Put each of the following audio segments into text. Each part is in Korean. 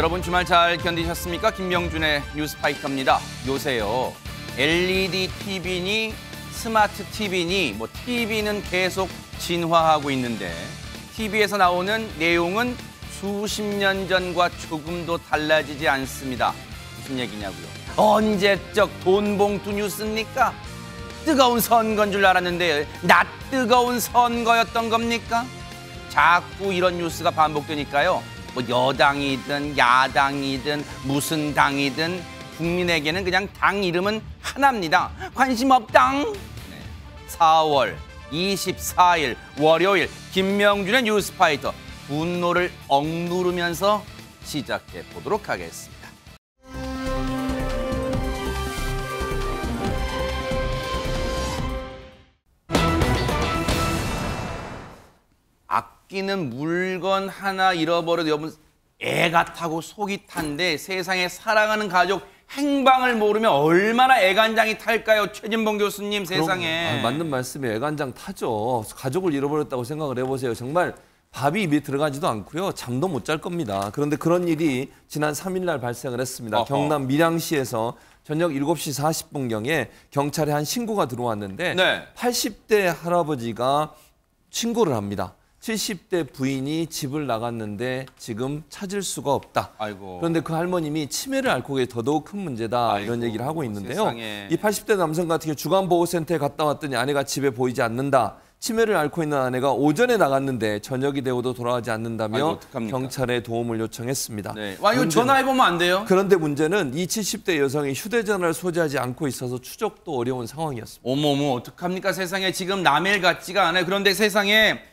여러분 주말 잘 견디셨습니까? 김명준의 뉴스파이터입니다. 요새요, LED TV니 스마트 TV니 TV는 계속 진화하고 있는데 TV에서 나오는 내용은 수십 년 전과 조금도 달라지지 않습니다. 무슨 얘기냐고요? 언제적 돈봉투 뉴스입니까? 뜨거운 선거인 줄 알았는데 낯 뜨거운 선거였던 겁니까? 자꾸 이런 뉴스가 반복되니까요. 여당이든 야당이든 무슨 당이든 국민에게는 그냥 당 이름은 하나입니다. 관심 없당. 4월 24일 월요일 김명준의 뉴스파이터 분노를 억누르면서 시작해 보도록 하겠습니다. 아끼는 물건 하나 잃어버려도 여러분 애가 타고 속이 탄데 세상에 사랑하는 가족 행방을 모르면 얼마나 애간장이 탈까요? 최진봉 교수님 세상에. 맞는 말씀이에요. 애간장 타죠. 가족을 잃어버렸다고 생각을 해보세요. 정말 밥이 입에 들어가지도 않고요. 잠도 못 잘 겁니다. 그런데 그런 일이 지난 3일 날 발생을 했습니다. 어허. 경남 밀양시에서 저녁 7시 40분경에 경찰에 한 신고가 들어왔는데 네. 80대 할아버지가 신고를 합니다. 70대 부인이 집을 나갔는데 지금 찾을 수가 없다. 아이고. 그런데 그 할머님이 치매를 앓고 계신 더더욱 큰 문제다. 아이고, 이런 얘기를 하고 있는데요. 세상에. 이 80대 남성 같은 경우 주간보호센터에 갔다 왔더니 아내가 집에 보이지 않는다. 치매를 앓고 있는 아내가 오전에 나갔는데 저녁이 되어도 돌아가지 않는다며 아이고, 어떡합니까? 경찰에 도움을 요청했습니다. 네. 와, 이거 전화해보면 안 돼요? 그런데 문제는 이 70대 여성이 휴대전화를 소지하지 않고 있어서 추적도 어려운 상황이었습니다. 어머머, 어떡합니까? 세상에 지금 남의 일 같지가 않아요. 그런데 세상에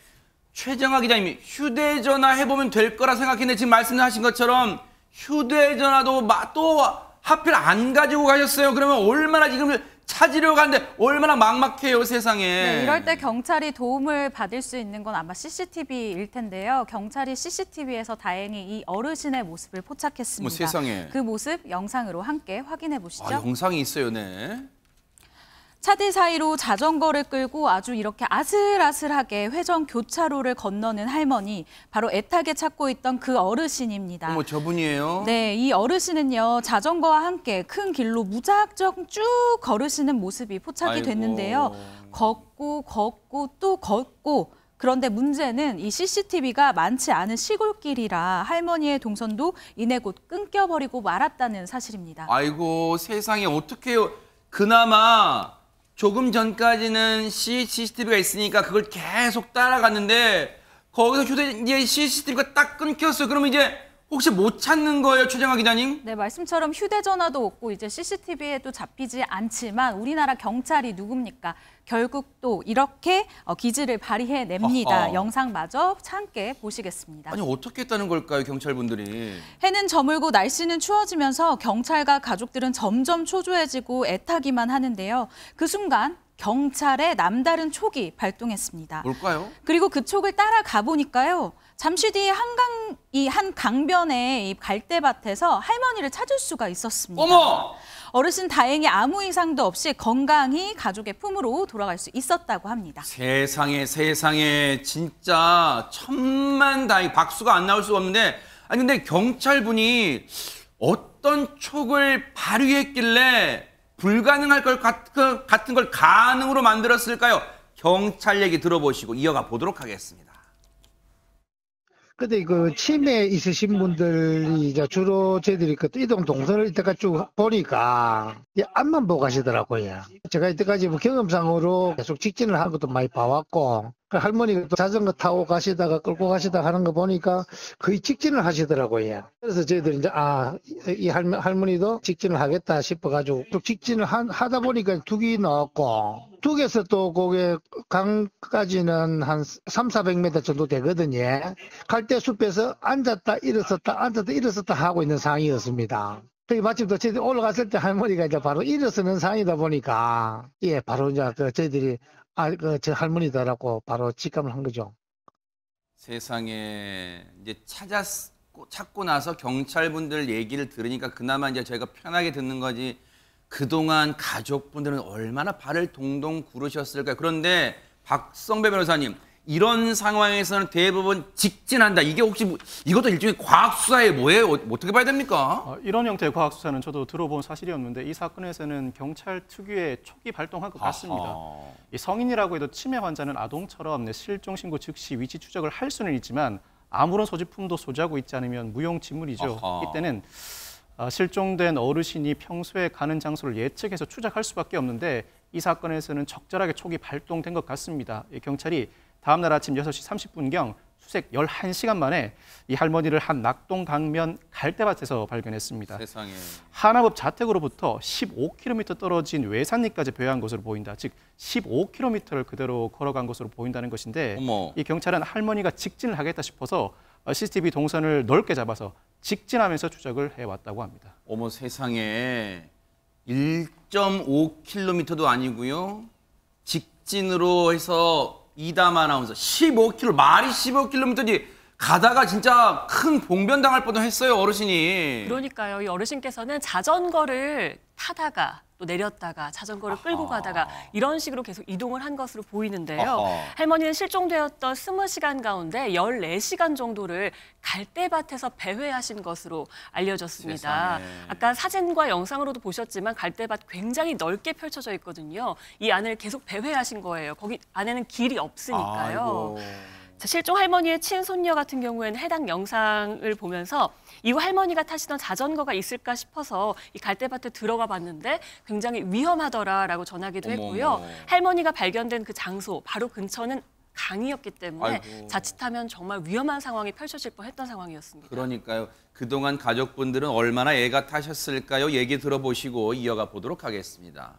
최정아 기자님이 휴대전화 해보면 될 거라 생각했는데 지금 말씀하신 것처럼 휴대전화도 또 하필 안 가지고 가셨어요. 그러면 얼마나 지금 찾으려고 하는데 얼마나 막막해요, 세상에. 네, 이럴 때 경찰이 도움을 받을 수 있는 건 아마 CCTV일 텐데요. 경찰이 CCTV에서 다행히 이 어르신의 모습을 포착했습니다. 세상에. 그 모습 영상으로 함께 확인해 보시죠. 영상이 있어요, 네. 차들 사이로 자전거를 끌고 아주 이렇게 아슬아슬하게 회전 교차로를 건너는 할머니, 바로 애타게 찾고 있던 그 어르신입니다. 어머, 저분이에요? 네, 이 어르신은요, 자전거와 함께 큰 길로 무작정 쭉 걸으시는 모습이 포착이 아이고. 됐는데요. 걷고 또 걷고. 그런데 문제는 이 CCTV가 많지 않은 시골길이라 할머니의 동선도 이내 곧 끊겨버리고 말았다는 사실입니다. 아이고, 세상에 어떡해요. 그나마 조금 전까지는 CCTV가 있으니까 그걸 계속 따라갔는데 거기서 이제 CCTV가 딱 끊겼어요. 그러면 이제 혹시 못 찾는 거예요, 최정아 기자님? 네, 말씀처럼 휴대전화도 없고 이제 CCTV에도 잡히지 않지만 우리나라 경찰이 누굽니까? 결국 또 이렇게 기지를 발휘해냅니다. 어허. 영상마저 함께 보시겠습니다. 아니, 어떻게 했다는 걸까요, 경찰분들이? 해는 저물고 날씨는 추워지면서 경찰과 가족들은 점점 초조해지고 애타기만 하는데요. 그 순간 경찰의 남다른 촉이 발동했습니다. 뭘까요? 그리고 그 촉을 따라가 보니까요. 잠시 뒤에 한 강변의 이 갈대밭에서 할머니를 찾을 수가 있었습니다. 어머! 어르신 다행히 아무 이상도 없이 건강히 가족의 품으로 돌아갈 수 있었다고 합니다. 세상에 진짜 천만다행, 박수가 안 나올 수가 없는데 아니 근데 경찰분이 어떤 촉을 발휘했길래 불가능할 것 같은 걸 가능으로 만들었을까요? 경찰 얘기 들어보시고 이어가 보도록 하겠습니다. 근데 그 치매 있으신 분들이 이제 주로 저희들이 그 이동 동선을 이때까지 쭉 보니까 이 앞만 보고 가시더라고요. 제가 이때까지 뭐 경험상으로 계속 직진을 한 것도 많이 봐왔고, 그 할머니가 또 자전거 타고 가시다가 끌고 가시다가 하는 거 보니까 거의 직진을 하시더라고요. 그래서 저희들이 이제 이 할머니도 직진을 하겠다 싶어가지고 또 직진을 하다 보니까 둑이 나왔고, 둑에서 또 거기 강까지는 한 300-400m 정도 되거든요. 갈대숲에서 앉았다 일어섰다 하고 있는 상황이었습니다. 마침 또 저희들이 올라갔을 때 할머니가 이제 바로 일어서는 상황이다 보니까, 예, 바로 이제 저희들이 저 할머니다라고 바로 직감을 한 거죠. 세상에 이제 찾고 나서 경찰분들 얘기를 들으니까 그나마 이제 저희가 편하게 듣는 거지. 그동안 가족분들은 얼마나 발을 동동 구르셨을까요? 그런데 박성배 변호사님, 이런 상황에서는 대부분 직진한다. 이게 혹시 이것도 일종의 과학 수사의 뭐예요? 어떻게 봐야 됩니까? 이런 형태의 과학 수사는 저도 들어본 사실이었는데 이 사건에서는 경찰 특유의 촉이 발동한 것 같습니다. 아하. 이 성인이라고 해도 치매 환자는 아동처럼 실종 신고 즉시 위치 추적을 할 수는 있지만 아무런 소지품도 소지하고 있지 않으면 무용지물이죠. 아하. 이때는 실종된 어르신이 평소에 가는 장소를 예측해서 추적할 수밖에 없는데 이 사건에서는 적절하게 촉이 발동된 것 같습니다. 경찰이 다음 날 아침 6시 30분경 수색 11시간 만에 이 할머니를 한 낙동 강면 갈대밭에서 발견했습니다. 세상에. 하나법 자택으로부터 15km 떨어진 외산리까지 배회한 것으로 보인다. 즉 15km를 그대로 걸어간 것으로 보인다는 것인데 어머. 이 경찰은 할머니가 직진을 하겠다 싶어서 CCTV 동선을 넓게 잡아서 직진하면서 추적을 해왔다고 합니다. 어머 세상에 1.5km도 아니고요. 직진으로 해서 이담 아나운서 15km, 말이 15km지 가다가 진짜 큰 봉변당할 뻔했어요, 어르신이. 그러니까요. 이 어르신께서는 자전거를 타다가 또 내렸다가 자전거를 끌고 가다가 이런 식으로 계속 이동을 한 것으로 보이는데요. 아하. 할머니는 실종되었던 20시간 가운데 14시간 정도를 갈대밭에서 배회하신 것으로 알려졌습니다. 세상에. 아까 사진과 영상으로도 보셨지만 갈대밭 굉장히 넓게 펼쳐져 있거든요. 이 안을 계속 배회하신 거예요. 거기 안에는 길이 없으니까요. 아이고. 자, 실종 할머니의 친손녀 같은 경우에는 해당 영상을 보면서 이후 할머니가 타시던 자전거가 있을까 싶어서 이 갈대밭에 들어가 봤는데 굉장히 위험하더라라고 전하기도 했고요. 어머. 할머니가 발견된 그 장소 바로 근처는 강이었기 때문에 아이고. 자칫하면 정말 위험한 상황이 펼쳐질 뻔했던 상황이었습니다. 그러니까요. 그동안 가족분들은 얼마나 애가 타셨을까요? 얘기 들어보시고 이어가 보도록 하겠습니다.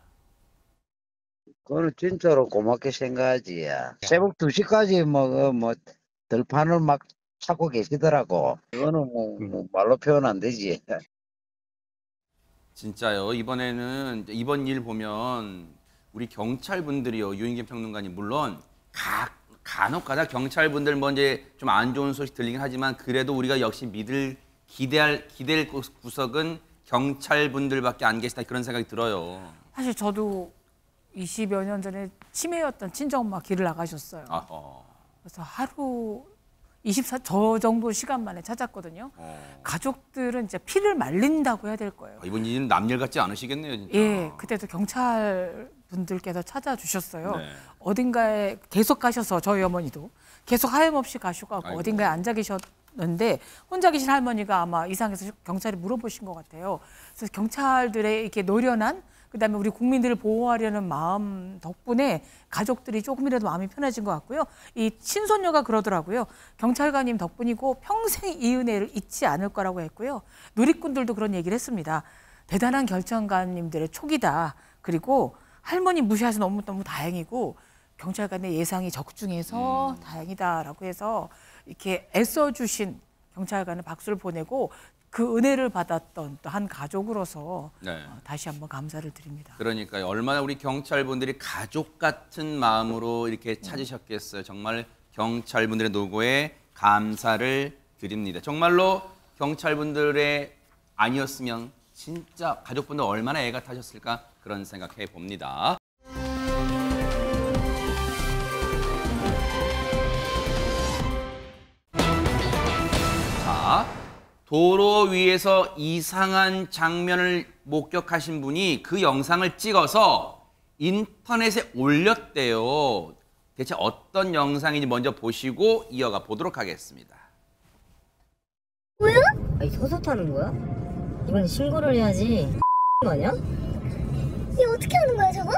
그거는 진짜로 고맙게 생각하지. 새벽 2시까지 뭐 들판을 막 찾고 계시더라고. 이거는 뭐 말로 표현 안 되지. 진짜요. 이번에는 이번 일 보면 우리 경찰분들이요. 유인겸 평론가님 물론 간혹가다 경찰분들 뭐 이제 좀 안 좋은 소식 들리긴 하지만 그래도 우리가 역시 기대할 구석은 경찰분들밖에 안 계시다 그런 생각이 들어요. 사실 저도 20여 년 전에 치매였던 친정엄마 길을 나가셨어요. 아하. 그래서 하루 저 정도 시간 만에 찾았거든요. 가족들은 이제 피를 말린다고 해야 될 거예요. 이번 일은 남일 같지 않으시겠네요, 진짜. 예, 그때도 경찰 분들께서 찾아주셨어요. 네. 어딘가에 계속 가셔서 저희 어머니도 계속 하염없이 가시고 아이고. 어딘가에 앉아 계셨는데 혼자 계신 할머니가 아마 이상해서 경찰이 물어보신 것 같아요. 그래서 경찰들의 이렇게 노련한 그다음에 우리 국민들을 보호하려는 마음 덕분에 가족들이 조금이라도 마음이 편해진 것 같고요. 이 친손녀가 그러더라고요. 경찰관님 덕분이고 평생 이 은혜를 잊지 않을 거라고 했고요. 누리꾼들도 그런 얘기를 했습니다. 대단한 결정관님들의 촉이다. 그리고 할머니 무시해서 너무너무 다행이고 경찰관의 예상이 적중해서 다행이다라고 해서 이렇게 애써주신 경찰관에 박수를 보내고 그 은혜를 받았던 또 한 가족으로서 네. 다시 한번 감사를 드립니다. 그러니까요. 얼마나 우리 경찰분들이 가족 같은 마음으로 이렇게 찾으셨겠어요. 정말 경찰분들의 노고에 감사를 드립니다. 정말로 경찰분들의 아니었으면 진짜 가족분들 얼마나 애가 타셨을까 그런 생각해 봅니다. 자, 도로 위에서 이상한 장면을 목격하신 분이 그 영상을 찍어서 인터넷에 올렸대요. 대체 어떤 영상인지 먼저 보시고 이어가 보도록 하겠습니다. 뭐야? 아니 서서 타는 거야? 이건 신고를 해야지. 아니야? 이거 어떻게 하는 거야 저거?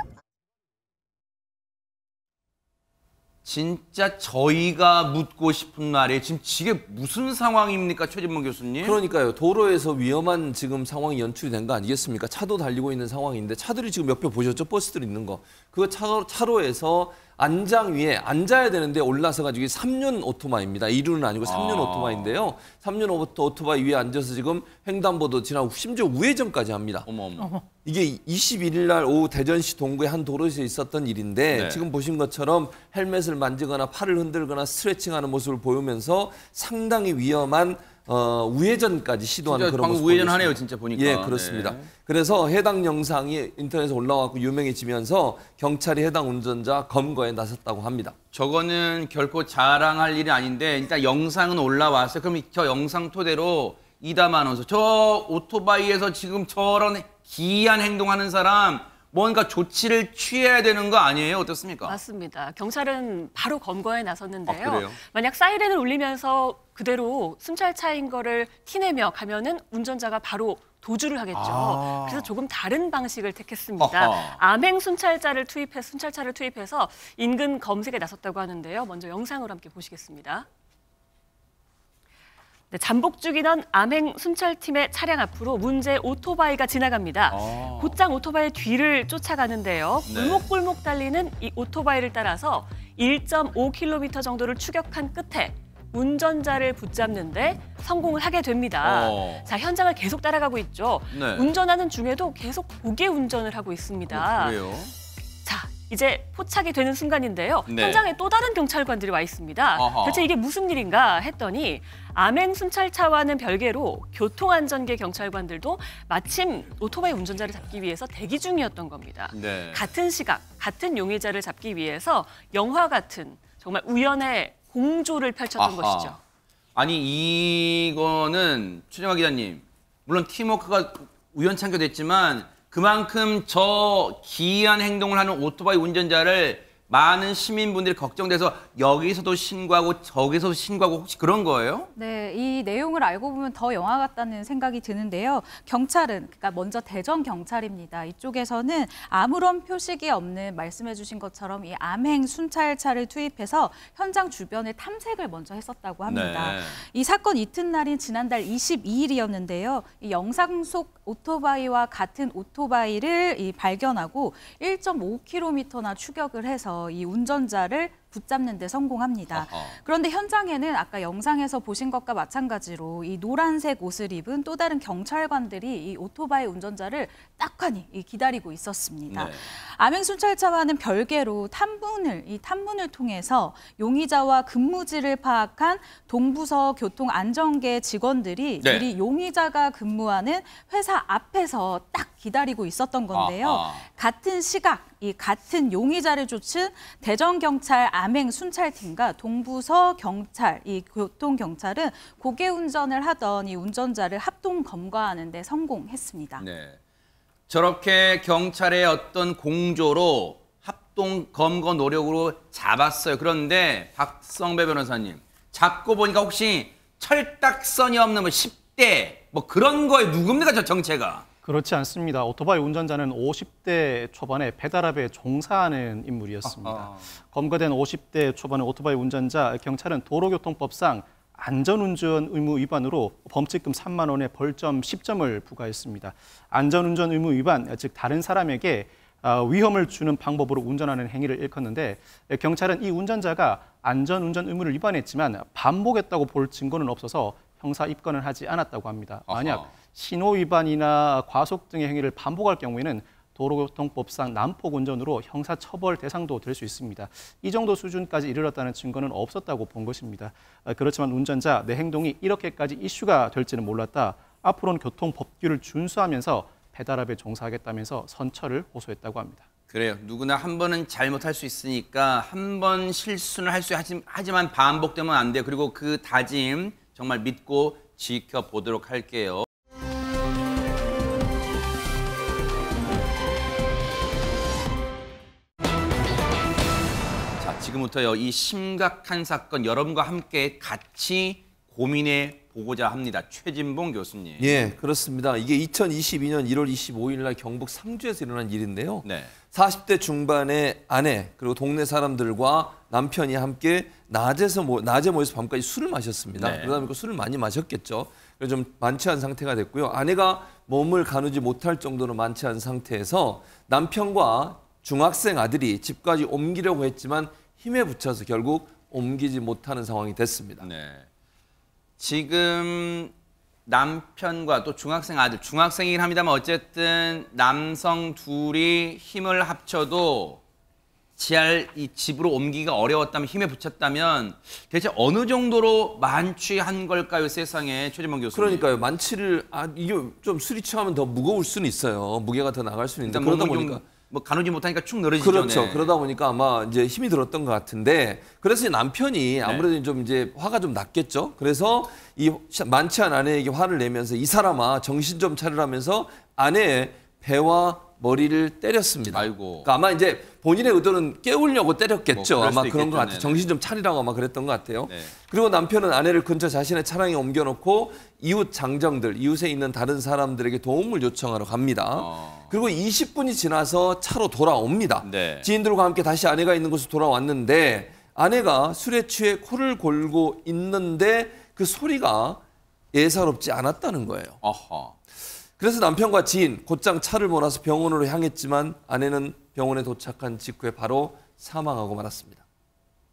진짜 저희가 묻고 싶은 말이에요. 지금 이게 무슨 상황입니까, 최진봉 교수님? 그러니까요. 도로에서 위험한 지금 상황이 연출이 된 거 아니겠습니까? 차도 달리고 있는 상황인데 차들이 지금 몇 표 보셨죠? 버스들 있는 거. 그 차로에서 안장 위에 앉아야 되는데 올라서 가지고 3륜 오토바이입니다. 2륜은 아니고 3륜 오토바이인데요. 3륜 오토바이 위에 앉아서 지금 횡단보도 지나고 심지어 우회전까지 합니다. 어머. 이게 21일 날 오후 대전시 동구의 한 도로에서 있었던 일인데 네. 지금 보신 것처럼 헬멧을 만지거나 팔을 흔들거나 스트레칭하는 모습을 보이면서 상당히 위험한 우회전까지 시도하는 그런 모습. 우회전하네요, 진짜 보니까. 예, 그렇습니다. 네. 그래서 해당 영상이 인터넷에 올라와서 유명해지면서 경찰이 해당 운전자 검거에 나섰다고 합니다. 저거는 결코 자랑할 일이 아닌데 일단 영상은 올라왔어요. 그럼 저 영상 토대로 이담 아나운서, 저 오토바이에서 지금 저런 기이한 행동하는 사람 뭔가 조치를 취해야 되는 거 아니에요? 어떻습니까? 맞습니다. 경찰은 바로 검거에 나섰는데요. 아, 그래요? 만약 사이렌을 울리면서 그대로 순찰차인 거를 티내며 가면은 운전자가 바로 도주를 하겠죠. 그래서 조금 다른 방식을 택했습니다. 아하. 암행 순찰차를 투입해서 인근 검색에 나섰다고 하는데요. 먼저 영상으로 함께 보시겠습니다. 네, 잠복 중이던 암행 순찰팀의 차량 앞으로 문제 오토바이가 지나갑니다. 곧장 오토바이 뒤를 쫓아가는데요. 네. 골목골목 달리는 이 오토바이를 따라서 1.5km 정도를 추격한 끝에 운전자를 붙잡는데 성공을 하게 됩니다. 자, 현장을 계속 따라가고 있죠. 네. 운전하는 중에도 계속 고개 운전을 하고 있습니다. 그래요? 자, 이제 포착이 되는 순간인데요. 네. 현장에 또 다른 경찰관들이 와 있습니다. 아하. 대체 이게 무슨 일인가 했더니 암행 순찰차와는 별개로 교통안전계 경찰관들도 마침 오토바이 운전자를 잡기 위해서 대기 중이었던 겁니다. 네. 같은 시각, 같은 용의자를 잡기 위해서 영화 같은 정말 우연의 공조를 펼쳤던 것이죠. 아니 이거는 최정화 기자님, 물론 팀워크가 우연찮게 됐지만 그만큼 저 기이한 행동을 하는 오토바이 운전자를 많은 시민분들이 걱정돼서 여기서도 신고하고 저기서도 신고하고 혹시 그런 거예요? 네, 이 내용을 알고 보면 더 영화 같다는 생각이 드는데요. 경찰은, 그러니까 먼저 대전 경찰입니다. 이쪽에서는 아무런 표식이 없는, 말씀해 주신 것처럼 이 암행 순찰차를 투입해서 현장 주변을 탐색을 먼저 했었다고 합니다. 네. 이 사건 이튿날인 지난달 22일이었는데요. 이 영상 속 오토바이와 같은 오토바이를 발견하고 1.5km나 추격을 해서 이 운전자를 붙잡는 데 성공합니다. 아하. 그런데 현장에는 아까 영상에서 보신 것과 마찬가지로 이 노란색 옷을 입은 또 다른 경찰관들이 이 오토바이 운전자를 딱하니 기다리고 있었습니다. 네. 암행순찰차와는 별개로 탐문을 통해서 용의자와 근무지를 파악한 동부서 교통안전계 직원들이 네. 미리 용의자가 근무하는 회사 앞에서 딱 기다리고 있었던 건데요. 아하. 같은 시각, 이 같은 용의자를 쫓은 대전경찰 암행순찰팀과 동부서 경찰, 이 교통경찰은 고개 운전을 하던 이 운전자를 합동 검거하는 데 성공했습니다. 네. 저렇게 경찰의 어떤 공조로 합동 검거 노력으로 잡았어요. 그런데 박성배 변호사님, 잡고 보니까 혹시 철딱선이 없는 뭐 10대 뭐 그런 거에 누굽니까, 저 정체가? 그렇지 않습니다. 오토바이 운전자는 50대 초반에 배달업에 종사하는 인물이었습니다. 검거된 50대 초반의 오토바이 운전자, 경찰은 도로교통법상 안전운전 의무 위반으로 범칙금 3만 원의 벌점 10점을 부과했습니다. 안전운전 의무 위반, 즉 다른 사람에게 위험을 주는 방법으로 운전하는 행위를 일컫는데, 경찰은 이 운전자가 안전운전 의무를 위반했지만 반복했다고 볼 증거는 없어서 형사 입건을 하지 않았다고 합니다. 만약 신호 위반이나 과속 등의 행위를 반복할 경우에는 도로교통법상 난폭 운전으로 형사처벌 대상도 될 수 있습니다. 이 정도 수준까지 이르렀다는 증거는 없었다고 본 것입니다. 그렇지만 운전자, 내 행동이 이렇게까지 이슈가 될지는 몰랐다. 앞으로는 교통법규를 준수하면서 배달업에 종사하겠다면서 선처를 호소했다고 합니다. 그래요. 누구나 한 번은 잘못할 수 있으니까 한 번 실수는 할 수 하지만 반복되면 안 돼요. 그리고 그 다짐 정말 믿고 지켜보도록 할게요. 자, 지금부터요, 이 심각한 사건 여러분과 함께 같이 고민해 보고자 합니다. 최진봉 교수님. 예, 그렇습니다. 이게 2022년 1월 25일 날 경북 상주에서 일어난 일인데요. 네. 40대 중반의 아내 그리고 동네 사람들과 남편이 함께 낮에 모여서 밤까지 술을 마셨습니다. 네. 그러다 보니까 술을 많이 마셨겠죠. 그래서 좀 만취한 상태가 됐고요. 아내가 몸을 가누지 못할 정도로 만취한 상태에서 남편과 중학생 아들이 집까지 옮기려고 했지만 힘에 부쳐서 결국 옮기지 못하는 상황이 됐습니다. 네. 지금 남편과 또 중학생 아들, 중학생이긴 합니다만 어쨌든 남성 둘이 힘을 합쳐도 이 집으로 옮기기가 어려웠다면 힘에 붙였다면 대체 어느 정도로 만취한 걸까요, 세상에, 최재범 교수님? 그러니까요. 만취를 이게 좀 술이 취하면 더 무거울 수는 있어요. 무게가 더 나갈 수는 있는데 일단 그러다 보니까 뭐 가누지 못하니까 축 늘어지죠. 그렇죠. 네. 그러다 보니까 아마 이제 힘이 들었던 것 같은데 그래서 남편이 아무래도 좀 이제 화가 좀 났겠죠. 그래서 이 만취한 아내에게 화를 내면서 이 사람아 정신 좀 차리라면서 아내의 배와 머리를 때렸습니다. 아이고. 그러니까 아마 이제 본인의 의도는 깨우려고 때렸겠죠. 뭐 아마 그런 있겠죠. 것 같아요. 네네. 정신 좀 차리라고 아마 그랬던 것 같아요. 네. 그리고 남편은 아내를 근처 자신의 차량에 옮겨놓고 이웃 장정들, 이웃에 있는 다른 사람들에게 도움을 요청하러 갑니다. 그리고 20분이 지나서 차로 돌아옵니다. 네. 지인들과 함께 다시 아내가 있는 곳으로 돌아왔는데 아내가 술에 취해 코를 골고 있는데 그 소리가 예사롭지 않았다는 거예요. 어허. 그래서 남편과 지인 곧장 차를 몰아서 병원으로 향했지만 아내는 병원에 도착한 직후에 바로 사망하고 말았습니다.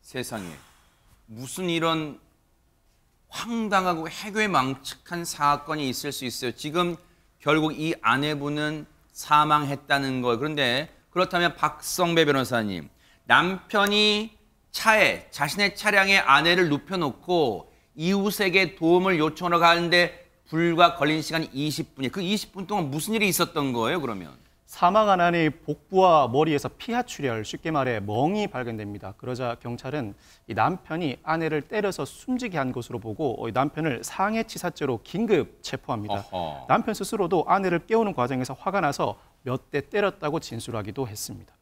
세상에. 무슨 이런 황당하고 해괴망측한 사건이 있을 수 있어요. 지금 결국 이 아내분은 사망했다는 거. 그런데 그렇다면 박성배 변호사님, 남편이 차에 자신의 차량에 아내를 눕혀놓고 이웃에게 도움을 요청하러 가는데 불과 걸린 시간이 20분이에요. 그 20분 동안 무슨 일이 있었던 거예요, 그러면? 사망한 아내의 복부와 머리에서 피하 출혈, 쉽게 말해 멍이 발견됩니다. 그러자 경찰은 이 남편이 아내를 때려서 숨지게 한 것으로 보고 이 남편을 상해치사죄로 긴급 체포합니다. 어허. 남편 스스로도 아내를 깨우는 과정에서 화가 나서 몇 대 때렸다고 진술하기도 했습니다.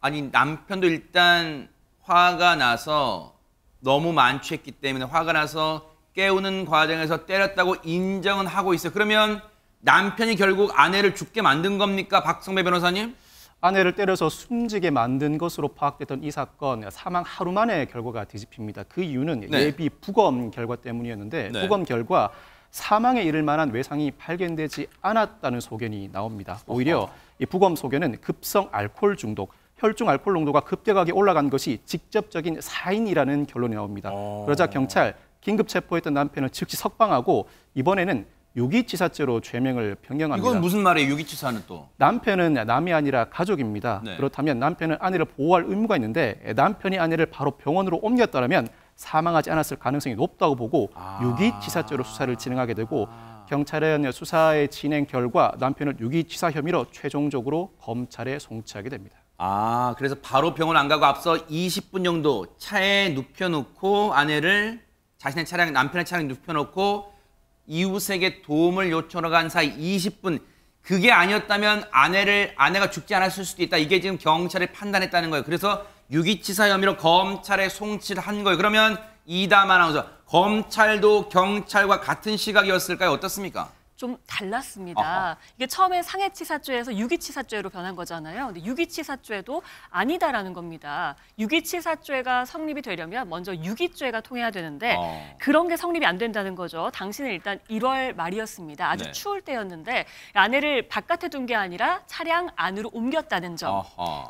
아니, 남편도 일단 화가 나서 너무 만취했기 때문에 화가 나서 깨우는 과정에서 때렸다고 인정은 하고 있어요. 그러면 남편이 결국 아내를 죽게 만든 겁니까, 박성배 변호사님? 아내를 때려서 숨지게 만든 것으로 파악됐던 이 사건 사망 하루 만에 결과가 뒤집힙니다. 그 이유는 네. 예비 부검 결과 때문이었는데 네. 부검 결과 사망에 이를 만한 외상이 발견되지 않았다는 소견이 나옵니다. 오히려 이 부검 소견은 급성 알코올 중독, 혈중 알코올 농도가 급격하게 올라간 것이 직접적인 사인이라는 결론이 나옵니다. 그러자 경찰 긴급 체포했던 남편은 즉시 석방하고 이번에는 유기치사죄로 죄명을 변경합니다. 이건 무슨 말이에요, 유기치사는 또? 남편은 남이 아니라 가족입니다. 네. 그렇다면 남편은 아내를 보호할 의무가 있는데 남편이 아내를 바로 병원으로 옮겼다면 사망하지 않았을 가능성이 높다고 보고 유기치사죄로 수사를 진행하게 되고 경찰은 수사의 진행 결과 남편을 유기치사 혐의로 최종적으로 검찰에 송치하게 됩니다. 아, 그래서 바로 병원 안 가고 앞서 20분 정도 차에 눕혀놓고 아내를 자신의 차량, 남편의 차량에 눕혀놓고 이웃에게 도움을 요청하러 간 사이 20분, 그게 아니었다면 아내가 죽지 않았을 수도 있다. 이게 지금 경찰이 판단했다는 거예요. 그래서 유기치사 혐의로 검찰에 송치를 한 거예요. 그러면 이담 아나운서, 검찰도 경찰과 같은 시각이었을까요? 어떻습니까? 좀 달랐습니다. 이게 처음에 상해치사죄에서 유기치사죄로 변한 거잖아요. 근데 유기치사죄도 아니다라는 겁니다. 유기치사죄가 성립이 되려면 먼저 유기죄가 통해야 되는데 그런 게 성립이 안 된다는 거죠. 당시는 일단 1월 말이었습니다. 아주 네. 추울 때였는데 아내를 바깥에 둔 게 아니라 차량 안으로 옮겼다는 점.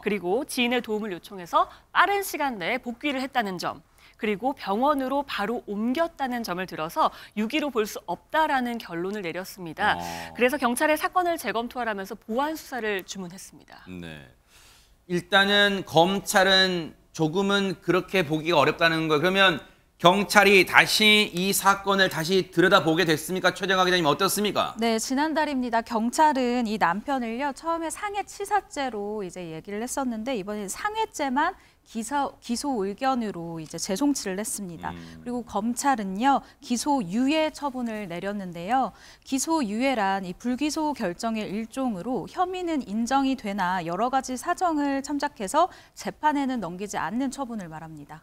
그리고 지인의 도움을 요청해서 빠른 시간 내에 복귀를 했다는 점. 그리고 병원으로 바로 옮겼다는 점을 들어서 유기로 볼 수 없다라는 결론을 내렸습니다. 그래서 경찰에 사건을 재검토하라면서 보완 수사를 주문했습니다. 네. 일단은 검찰은 조금은 그렇게 보기가 어렵다는 거예요. 그러면 경찰이 다시 이 사건을 다시 들여다보게 됐습니까? 최정화 기자님 어떻습니까? 네, 지난달입니다. 경찰은 이 남편을요 처음에 상해치사죄로 이제 얘기를 했었는데 이번에 상해죄만 기소 의견으로 이제 재송치를 했습니다. 그리고 검찰은요 기소 유예 처분을 내렸는데요. 기소 유예란 이 불기소 결정의 일종으로 혐의는 인정이 되나 여러 가지 사정을 참작해서 재판에는 넘기지 않는 처분을 말합니다.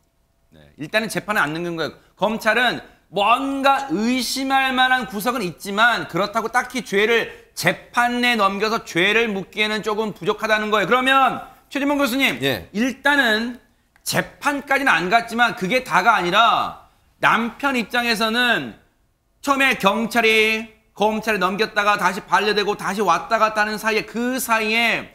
네, 일단은 재판에 안 넘긴 거예요. 검찰은 뭔가 의심할 만한 구석은 있지만 그렇다고 딱히 죄를 재판에 넘겨서 죄를 묻기에는 조금 부족하다는 거예요. 그러면 최진봉 교수님, 예. 일단은 재판까지는 안 갔지만 그게 다가 아니라 남편 입장에서는 처음에 경찰이 검찰에 넘겼다가 다시 반려되고 다시 왔다 갔다 하는 사이에 그 사이에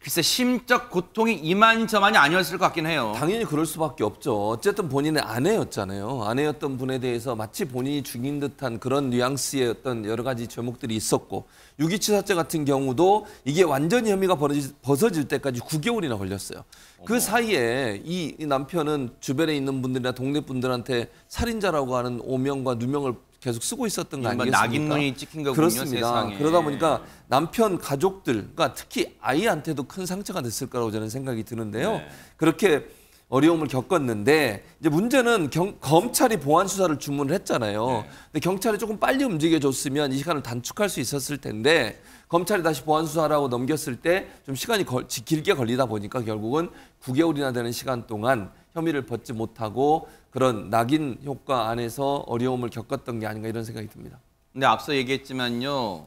글쎄 심적 고통이 이만저만이 아니었을 것 같긴 해요. 당연히 그럴 수밖에 없죠. 어쨌든 본인의 아내였잖아요. 아내였던 분에 대해서 마치 본인이 죽인 듯한 그런 뉘앙스의 어떤 여러 가지 제목들이 있었고 6.27 사태 같은 경우도 이게 완전히 혐의가 벗어질 때까지 9개월이나 걸렸어요. 그 사이에 이 남편은 주변에 있는 분들이나 동네 분들한테 살인자라고 하는 오명과 누명을 계속 쓰고 있었던 거 아니겠습니까? 낙인눈이 찍힌 거군요. 그렇습니다. 세상에. 그러다 보니까 남편 가족들, 그러니까 특히 아이한테도 큰 상처가 됐을 거라고 저는 생각이 드는데요. 네. 그렇게 어려움을 겪었는데 이제 문제는 검찰이 보안 수사를 주문을 했잖아요. 네. 근데 경찰이 조금 빨리 움직여줬으면 이 시간을 단축할 수 있었을 텐데 검찰이 다시 보안 수사라고 넘겼을 때 좀 시간이 길게 걸리다 보니까 결국은 9개월이나 되는 시간 동안 혐의를 벗지 못하고 그런 낙인 효과 안에서 어려움을 겪었던 게 아닌가 이런 생각이 듭니다. 근데 앞서 얘기했지만요.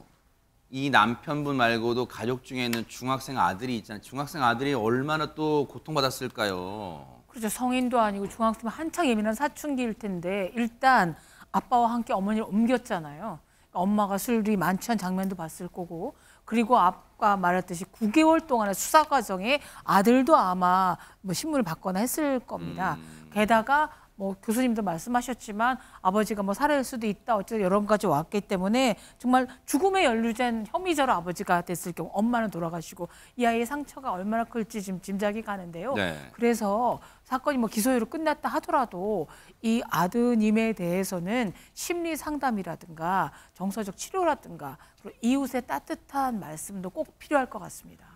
이 남편분 말고도 가족 중에는 중학생 아들이 있잖아요. 중학생 아들이 얼마나 또 고통받았을까요? 그렇죠. 성인도 아니고 중학생이면 한창 예민한 사춘기일 텐데 일단 아빠와 함께 어머니를 옮겼잖아요. 그러니까 엄마가 술이 만취한 장면도 봤을 거고 그리고 아까 말했듯이 9개월 동안의 수사 과정에 아들도 아마 뭐 신문을 받거나 했을 겁니다. 게다가 뭐 교수님도 말씀하셨지만 아버지가 뭐 살해할 수도 있다 어쨌든 여러 가지 왔기 때문에 정말 죽음에 연루된 혐의자로 아버지가 됐을 경우 엄마는 돌아가시고 이 아이의 상처가 얼마나 클지 지금 짐작이 가는데요. 네. 그래서 사건이 뭐 기소유예로 끝났다 하더라도 이 아드님에 대해서는 심리 상담이라든가 정서적 치료라든가 그리고 이웃의 따뜻한 말씀도 꼭 필요할 것 같습니다.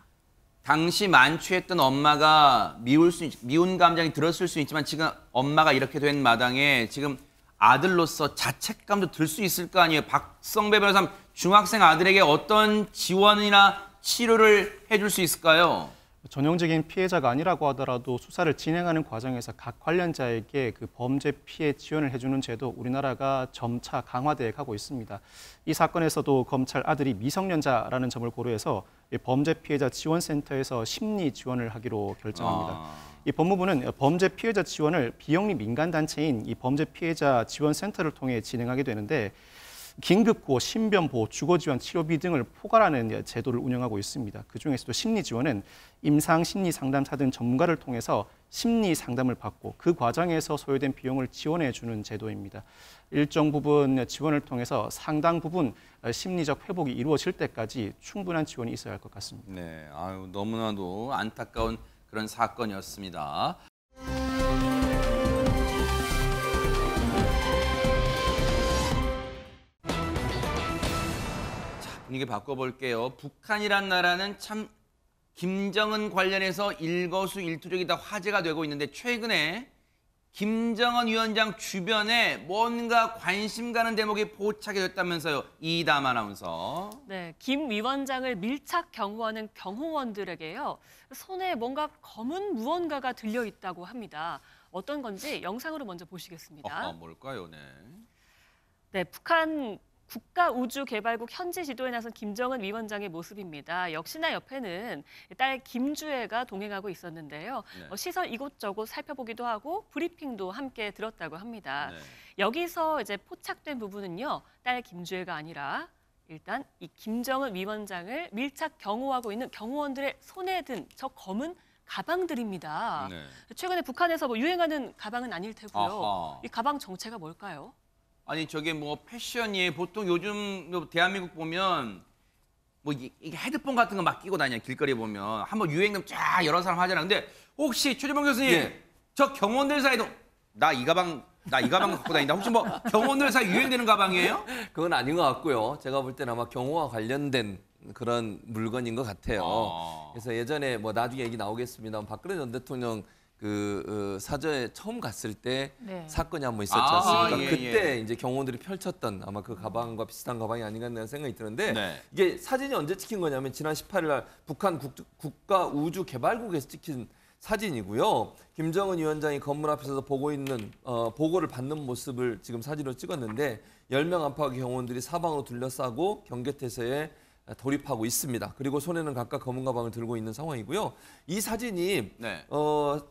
당시 만취했던 엄마가 미운 감정이 들었을 수 있지만 지금 엄마가 이렇게 된 마당에 지금 아들로서 자책감도 들 수 있을 거 아니에요. 박성배 변호사님, 중학생 아들에게 어떤 지원이나 치료를 해줄 수 있을까요? 전형적인 피해자가 아니라고 하더라도 수사를 진행하는 과정에서 각 관련자에게 그 범죄 피해 지원을 해주는 제도 우리나라가 점차 강화되어 가고 있습니다. 이 사건에서도 검찰 아들이 미성년자라는 점을 고려해서 범죄 피해자 지원센터에서 심리 지원을 하기로 결정합니다. 이 법무부는 범죄 피해자 지원을 비영리 민간단체인 이 범죄 피해자 지원센터를 통해 진행하게 되는데 긴급구호, 신변보호, 주거지원, 치료비 등을 포괄하는 제도를 운영하고 있습니다. 그중에서도 심리지원은 임상심리상담사 등 전문가를 통해서 심리상담을 받고 그 과정에서 소요된 비용을 지원해주는 제도입니다. 일정 부분 지원을 통해서 상당 부분 심리적 회복이 이루어질 때까지 충분한 지원이 있어야 할 것 같습니다. 네, 아유, 너무나도 안타까운 그런 사건이었습니다. 분위기 바꿔볼게요. 북한이란 나라는 참 김정은 관련해서 일거수일투족이 다 화제가 되고 있는데 최근에 김정은 위원장 주변에 뭔가 관심 가는 대목이 포착이 됐다면서요. 이담 아나운서. 네, 김 위원장을 밀착 경호하는 경호원들에게요. 손에 뭔가 검은 무언가가 들려 있다고 합니다. 어떤 건지 영상으로 먼저 보시겠습니다. 뭘까요? 네. 네, 북한 국가우주개발국 현지 지도에 나선 김정은 위원장의 모습입니다. 역시나 옆에는 딸 김주애가 동행하고 있었는데요. 네. 시설 이곳저곳 살펴보기도 하고 브리핑도 함께 들었다고 합니다. 네. 여기서 이제 포착된 부분은요. 딸 김주애가 아니라 일단 이 김정은 위원장을 밀착 경호하고 있는 경호원들의 손에 든 저 검은 가방들입니다. 네. 최근에 북한에서 뭐 유행하는 가방은 아닐 테고요. 아하. 이 가방 정체가 뭘까요? 아니 저게 뭐 패션이에요. 보통 요즘 대한민국 보면 뭐 이게 헤드폰 같은 거 막 끼고 다녀 길거리 보면 한번 유행되면 쫙 여러 사람 하잖아. 근데 혹시 최재봉 교수님 예. 저 경호원들 사이도 나 이 가방 갖고 다닌다. 혹시 뭐 경호원들 사이 유행되는 가방이에요? 그건 아닌 것 같고요. 제가 볼 때는 아마 경호와 관련된 그런 물건인 것 같아요. 그래서 예전에 뭐 나중에 얘기 나오겠습니다만 박근혜 전 대통령 사저에 처음 갔을 때 네. 사건이 한번 있었지 않습니까? 예, 그때 이제 경호원들이 펼쳤던 아마 그 가방과 비슷한 가방이 아닌가 하는 생각이 드는데 네. 이게 사진이 언제 찍힌 거냐면 지난 18일 날 북한 국가우주개발국에서 찍힌 사진이고요. 김정은 위원장이 건물 앞에서 보고를 받는 모습을 지금 사진으로 찍었는데 10명 안팎의 경호원들이 사방으로 둘러싸고 경계태세에 돌입하고 있습니다. 그리고 손에는 각각 검은 가방을 들고 있는 상황이고요. 이 사진이 네.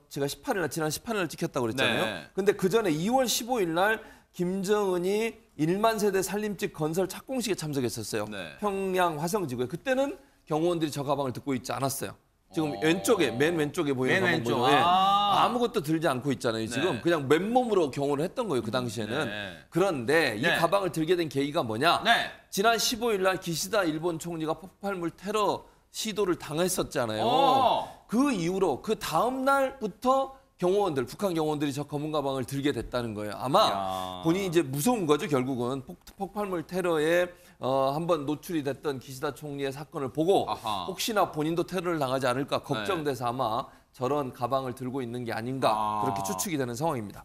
제가 지난 18일 날 찍혔다고 그랬잖아요. 네. 근데 그 전에 2월 15일 날 김정은이 1만 세대 살림집 건설 착공식에 참석했었어요. 네. 평양 화성지구에. 그때는 경호원들이 저 가방을 듣고 있지 않았어요. 지금 왼쪽에 맨 왼쪽에 보이는 맨 가방 왼쪽. 보이죠? 예. 아. 아무것도 들지 않고 있잖아요. 지금 네. 그냥 맨몸으로 경호를 했던 거예요. 그 당시에는. 네. 그런데 이 네. 가방을 들게 된 계기가 뭐냐? 네. 지난 15일 날 기시다 일본 총리가 폭발물 테러 시도를 당했었잖아요. 어. 그 이후로 그 다음 날부터 경호원들, 북한 경호원들이 저 검은 가방을 들게 됐다는 거예요. 아마 야. 본인이 이제 무서운 거죠. 결국은 폭발물 테러에 한번 노출이 됐던 기시다 총리의 사건을 보고 아하. 혹시나 본인도 테러를 당하지 않을까 걱정돼서 아마 저런 가방을 들고 있는 게 아닌가 그렇게 추측이 되는 상황입니다.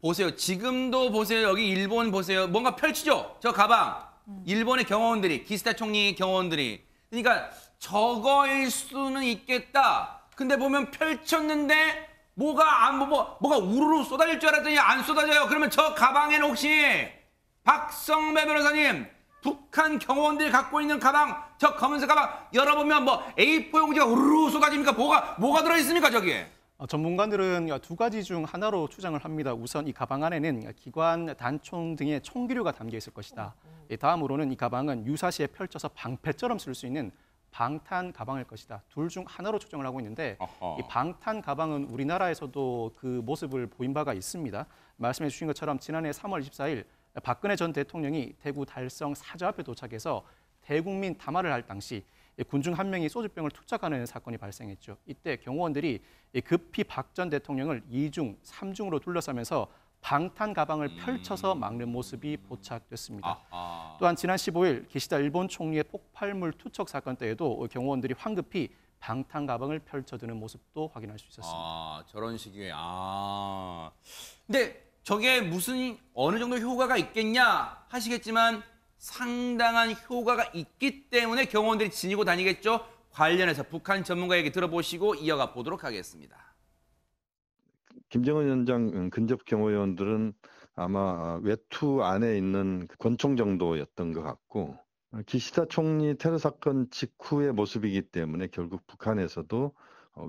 보세요. 지금도 보세요. 여기 일본 보세요. 뭔가 펼치죠? 저 가방. 일본의 경호원들이, 기시다 총리 경호원들이. 그러니까 저거일 수는 있겠다. 근데 보면 펼쳤는데 뭐가 뭐가 우르르 쏟아질 줄 알았더니 안 쏟아져요. 그러면 저 가방에는 혹시 박성배 변호사님 북한 경호원들이 갖고 있는 가방, 저 검은색 가방 열어보면 뭐 A4 용지가 우르르 쏟아집니까? 뭐가 들어있습니까 저기에? 전문가들은 두 가지 중 하나로 추정을 합니다. 우선 이 가방 안에는 기관, 단총 등의 총기류가 담겨 있을 것이다. 다음으로는 이 가방은 유사시에 펼쳐서 방패처럼 쓸 수 있는 방탄 가방일 것이다. 둘 중 하나로 추정을 하고 있는데 이 방탄 가방은 우리나라에서도 그 모습을 보인 바가 있습니다. 말씀해 주신 것처럼 지난해 3월 24일 박근혜 전 대통령이 대구 달성 사저 앞에 도착해서 대국민 담화를 할 당시 군중 한 명이 소주병을 투척하는 사건이 발생했죠. 이때 경호원들이 급히 박 전 대통령을 2중, 3중으로 둘러싸면서 방탄 가방을 펼쳐서 막는 모습이 포착됐습니다. 또한 지난 15일 기시다 일본 총리의 폭발물 투척 사건 때에도 경호원들이 황급히 방탄 가방을 펼쳐드는 모습도 확인할 수 있었습니다. 저런 식의 근데 저게 무슨 어느 정도 효과가 있겠냐 하시겠지만 상당한 효과가 있기 때문에 경호원들이 지니고 다니겠죠. 관련해서 북한 전문가 얘기 들어보시고 이어가 보도록 하겠습니다. 김정은 위원장 근접 경호위원들은 아마 외투 안에 있는 권총 정도였던 것 같고 기시다 총리 테러 사건 직후의 모습이기 때문에 결국 북한에서도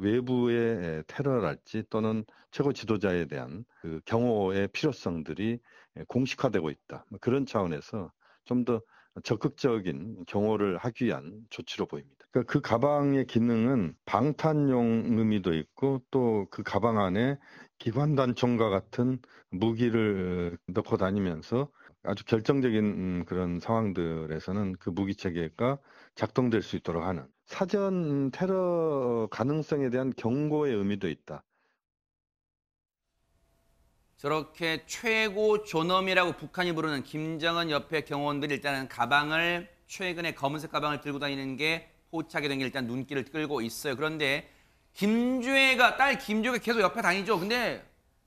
외부의 테러랄지 또는 최고 지도자에 대한 그 경호의 필요성들이 공식화되고 있다. 그런 차원에서 좀 더 적극적인 경호를 하기 위한 조치로 보입니다. 그러니까 그 가방의 기능은 방탄용 의미도 있고 또 그 가방 안에 기관단총과 같은 무기를 넣고 다니면서 아주 결정적인 그런 상황들에서는 그 무기 체계가 작동될 수 있도록 하는 사전 테러 가능성에 대한 경고의 의미도 있다. 저렇게 최고 존엄이라고 북한이 부르는 김정은 옆에 경호원들이 일단은 가방을 최근에 검은색 가방을 들고 다니는 게 포착이 된 게 일단 눈길을 끌고 있어요. 그런데 딸 김주혜가 계속 옆에 다니죠. 근데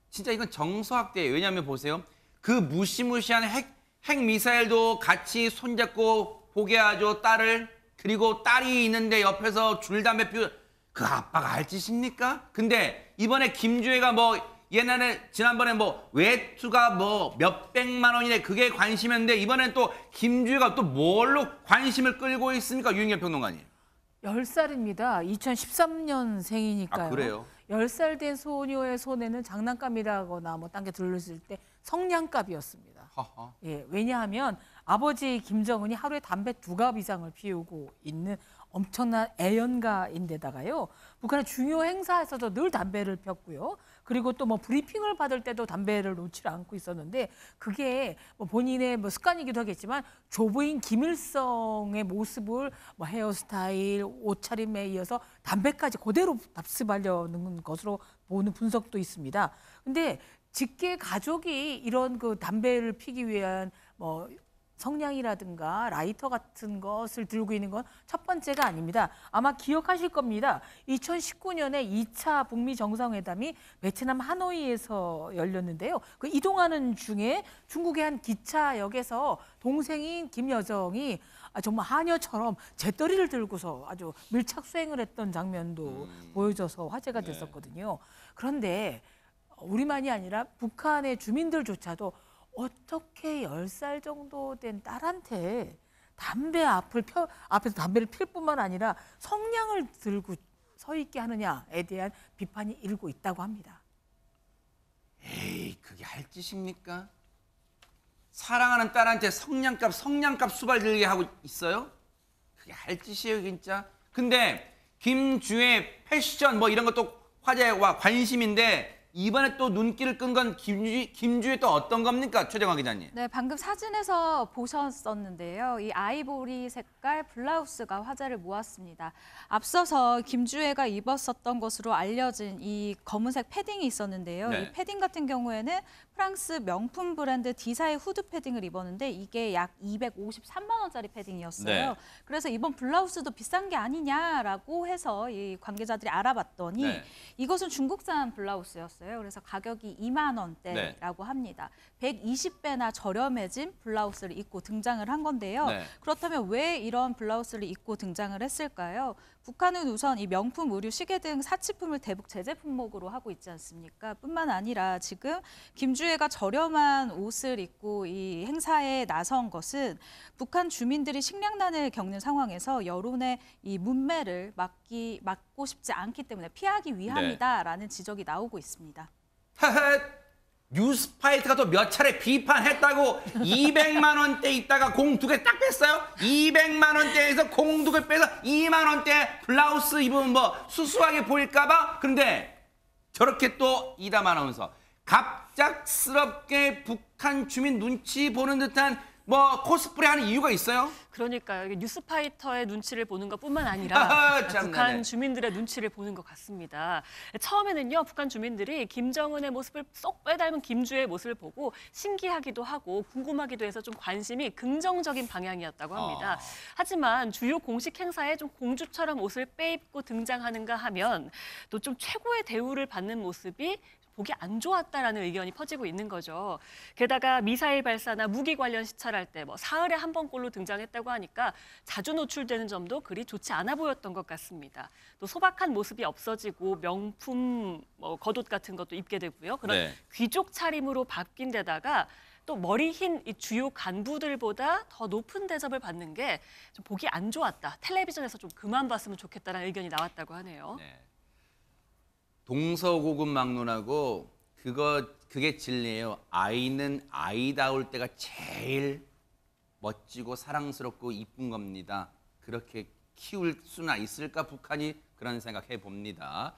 진짜 이건 정서학대예요. 왜냐하면 보세요. 그 무시무시한 핵 미사일도 같이 손잡고 보게 하죠. 딸을. 그리고 딸이 있는데 옆에서 줄담배 피우 그 아빠가 할 짓입니까? 근데 이번에 김주혜가 지난번에 외투가 몇백만 원이네 그게 관심이었는데 이번엔 또 김주혜가 또 뭘로 관심을 끌고 있습니까? 유익열 평론가님. 10살입니다. 2013년생이니까요. 그래요? 10살 된 소녀의 손에는 장난감이라거나 딴 게 들렸을 때 성냥갑이었습니다. 예, 왜냐하면 아버지 김정은이 하루에 담배 2갑 이상을 피우고 있는 엄청난 애연가인데다가요. 북한의 중요 행사에서도 늘 담배를 폈고요. 그리고 또 브리핑을 받을 때도 담배를 놓지 않고 있었는데 그게 본인의 습관이기도 하겠지만 조부인 김일성의 모습을 헤어스타일, 옷차림에 이어서 담배까지 그대로 답습하려는 것으로 보는 분석도 있습니다. 근데 직계 가족이 이런 그 담배를 피기 위한 성냥이라든가 라이터 같은 것을 들고 있는 건 첫 번째가 아닙니다. 아마 기억하실 겁니다. 2019년에 2차 북미 정상회담이 베트남 하노이에서 열렸는데요. 그 이동하는 중에 중국의 한 기차역에서 동생인 김여정이 정말 하녀처럼 재떨이를 들고서 아주 밀착 수행을 했던 장면도 보여져서 화제가 됐었거든요. 그런데 우리만이 아니라 북한의 주민들조차도 어떻게 10살 정도 된 딸한테 앞에서 담배를 필 뿐만 아니라 성냥을 들고 서 있게 하느냐에 대한 비판이 일고 있다고 합니다. 에이, 그게 할 짓입니까? 사랑하는 딸한테 성냥갑 수발 들게 하고 있어요? 그게 할 짓이에요, 진짜. 근데 김주의 패션 뭐 이런 것도 화제와 관심인데 이번에 또 눈길을 끈 건 김주의 또 어떤 겁니까? 최정화 기자님. 네, 방금 사진에서 보셨었는데요. 이 아이보리 색깔 블라우스가 화제를 모았습니다. 앞서서 김주혜가 입었었던 것으로 알려진 이 검은색 패딩이 있었는데요. 네. 이 패딩 같은 경우에는 프랑스 명품 브랜드 디사의 후드 패딩을 입었는데 이게 약 253만 원짜리 패딩이었어요. 네. 그래서 이번 블라우스도 비싼 게 아니냐라고 해서 이 관계자들이 알아봤더니 네. 이것은 중국산 블라우스였어요. 그래서 가격이 2만 원대라고 합니다. 120배나 저렴해진 블라우스를 입고 등장을 한 건데요. 네. 그렇다면 왜 이런 블라우스를 입고 등장을 했을까요? 북한은 우선 이 명품, 의류, 시계 등 사치품을 대북 제재 품목으로 하고 있지 않습니까? 뿐만 아니라 지금 김주혜가 저렴한 옷을 입고 이 행사에 나선 것은 북한 주민들이 식량난을 겪는 상황에서 여론의 이 문매를 막고 싶지 않기 때문에 피하기 위함이다라는 지적이 나오고 있습니다. 뉴스파이트가 또 몇 차례 비판했다고 200만 원대 있다가 공 2개 딱 뺐어요? 200만 원대에서 공 2개 빼서 2만 원대 블라우스 입으면 뭐 수수하게 보일까 봐? 그런데 저렇게 또 이담 아나운서 갑작스럽게 북한 주민 눈치 보는 듯한 뭐 코스프레 하는 이유가 있어요? 그러니까요. 뉴스파이터의 눈치를 보는 것뿐만 아니라 참나, 북한 네. 주민들의 눈치를 보는 것 같습니다. 처음에는요, 북한 주민들이 김정은의 모습을 쏙 빼닮은 김주의 모습을 보고 신기하기도 하고 궁금하기도 해서 좀 관심이 긍정적인 방향이었다고 합니다. 하지만 주요 공식 행사에 좀 공주처럼 옷을 빼입고 등장하는가 하면 또 좀 최고의 대우를 받는 모습이 보기 안 좋았다라는 의견이 퍼지고 있는 거죠. 게다가 미사일 발사나 무기 관련 시찰할 때 뭐 사흘에 한 번꼴로 등장했다고 하니까 자주 노출되는 점도 그리 좋지 않아 보였던 것 같습니다. 또 소박한 모습이 없어지고 명품 겉옷 같은 것도 입게 되고요. 그런 네. 귀족 차림으로 바뀐 데다가 또 머리 흰 이 주요 간부들보다 더 높은 대접을 받는 게 좀 보기 안 좋았다. 텔레비전에서 좀 그만 봤으면 좋겠다는 의견이 나왔다고 하네요. 네. 동서고금 막론하고 그게 진리예요. 아이는 아이다울 때가 제일 멋지고 사랑스럽고 이쁜 겁니다. 그렇게 키울 수나 있을까 북한이 그런 생각해 봅니다.